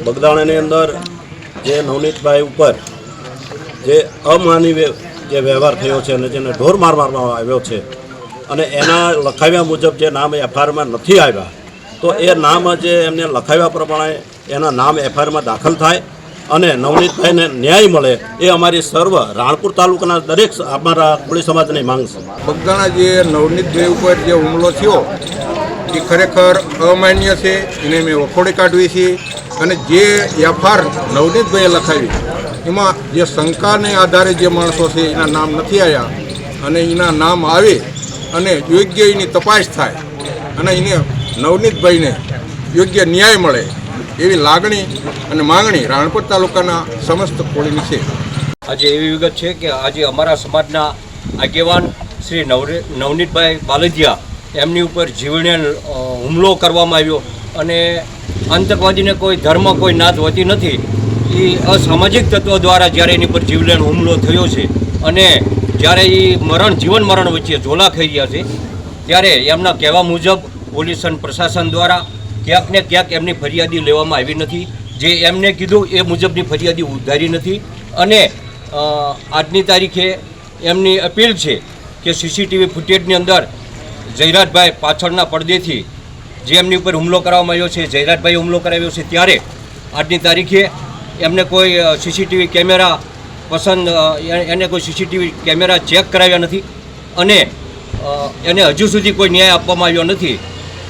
બગદાણાની અંદર જે નવનીતભાઈ ઉપર જે અમાનવીય જે વ્યવહાર થયો છે અને જેને ઢોર માર મારવામાં આવ્યો છે અને એના લખાવ્યા મુજબ જે નામ એફઆઈઆરમાં નથી આવ્યા, તો એ નામ જે એમને લખાવ્યા પ્રમાણે એના નામ એફઆઈઆરમાં દાખલ થાય અને નવનીતભાઈને ન્યાય મળે એ અમારી સર્વ રાણપુર તાલુકાના દરેક અમારા કોળી સમાજની માંગ છે. બગદાણા જે નવનીતભાઈ ઉપર જે હુમલો થયો એ ખરેખર અમાન્ય છે, એને મેં વખોડી કાઢવી છે. અને જે એફઆઈઆર નવનીતભાઈએ લખાવી એમાં જે શંકાને આધારે જે માણસો છે એના નામ નથી આવ્યા અને એના નામ આવે અને યોગ્ય એની તપાસ થાય અને એને નવનીતભાઈને યોગ્ય ન્યાય મળે એવી લાગણી અને માંગણી રાણપુર તાલુકાના સમસ્ત કોળીની છે. આજે એવી વિગત છે કે આજે અમારા સમાજના આગેવાન શ્રી નવનીતભાઈ બાલદિયા એમની ઉપર જીવલેણ હુમલો કરવામાં આવ્યો અને આતંકવાદીને કોઈ ધર્મ કોઈ નાત હોતી નથી. એ અસામાજિક તત્વો દ્વારા જ્યારે એની પર જીવલેણ હુમલો થયો છે અને જ્યારે એ જીવન મરણ વચ્ચે ઝોલા ખાઈ રહ્યા છે ત્યારે એમના કહેવા મુજબ પોલીસ અને પ્રશાસન દ્વારા ક્યાંક ને ક્યાંક એમની ફરિયાદી લેવામાં આવી નથી. જે એમને કીધું એ મુજબની ફરિયાદી ઉધારી નથી અને આજની તારીખે એમની અપીલ છે કે સીસીટીવી ફૂટેજની અંદર જયરાજભાઈ પાછળના પડદેથી જે એમની ઉપર હુમલો કરવામાં આવ્યો છે, જયરાજભાઈએ હુમલો કરાવ્યો છે, ત્યારે આજની તારીખે એમને કોઈ સીસીટીવી કેમેરા પસંદ એને કોઈ સીસીટીવી કેમેરા ચેક કરાવ્યા નથી અને એને હજુ સુધી કોઈ ન્યાય આપવામાં આવ્યો નથી.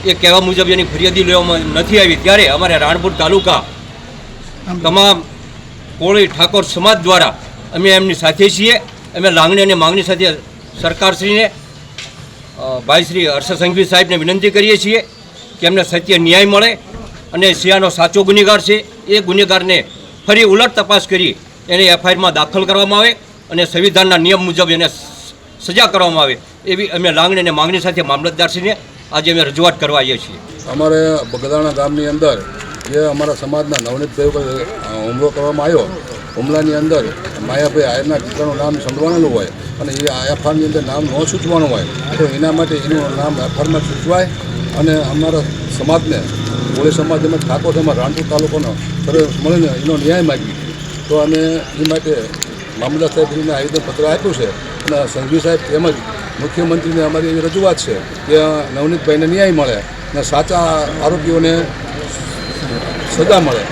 એ કહેવા મુજબ એની ફરિયાદી લેવામાં નથી આવી. ત્યારે અમારે રાણપુર તાલુકા તમામ કોળી ઠાકોર સમાજ દ્વારા અમે એમની સાથે છીએ. અમે લાગણી અને માગણી સાથે સરકારશ્રીને ભાઈ શ્રી હર્ષ સંઘવી સાહેબને વિનંતી કરીએ છીએ કે એમને સત્ય ન્યાય મળે અને સિયાનો સાચો ગુનેગાર છે એ ગુનેગારને ફરી ઉલટ તપાસ કરી એને એફઆઈઆરમાં દાખલ કરવામાં આવે અને સંવિધાનના નિયમ મુજબ એને સજા કરવામાં આવે એવી અમે લાગણી અને માગણી સાથે મામલતદારશ્રીને આજે અમે રજૂઆત કરવા આવીએ છીએ. અમારે બગદાણા ગામની અંદર જે અમારા સમાજના નવનીતભાઈ ઉપર હુમલો કરવામાં આવ્યો, હુમલાની અંદર માયાભાઈ આયરના દીકરાનું નામ સંડવાણેલું હોય અને એ એફઆઈઆરની અંદર નામ ન સૂચવાનું હોય તો એના માટે એનું નામ એફઆઈઆરમાં સૂચવાય અને અમારા સમાજને કોળી સમાજ તેમજ ઠાકોર સમાજ રાણપુર તાલુકાનો સર્વે મળીને એનો ન્યાય માગી. તો અમે એ માટે મામલતદાર સાહેબને આવેદનપત્ર આપ્યું છે અને સંઘવી સાહેબ તેમજ મુખ્યમંત્રીને અમારી એવી રજૂઆત છે કે નવનીતભાઈને ન્યાય મળે અને સાચા આરોપીઓને સજા મળે.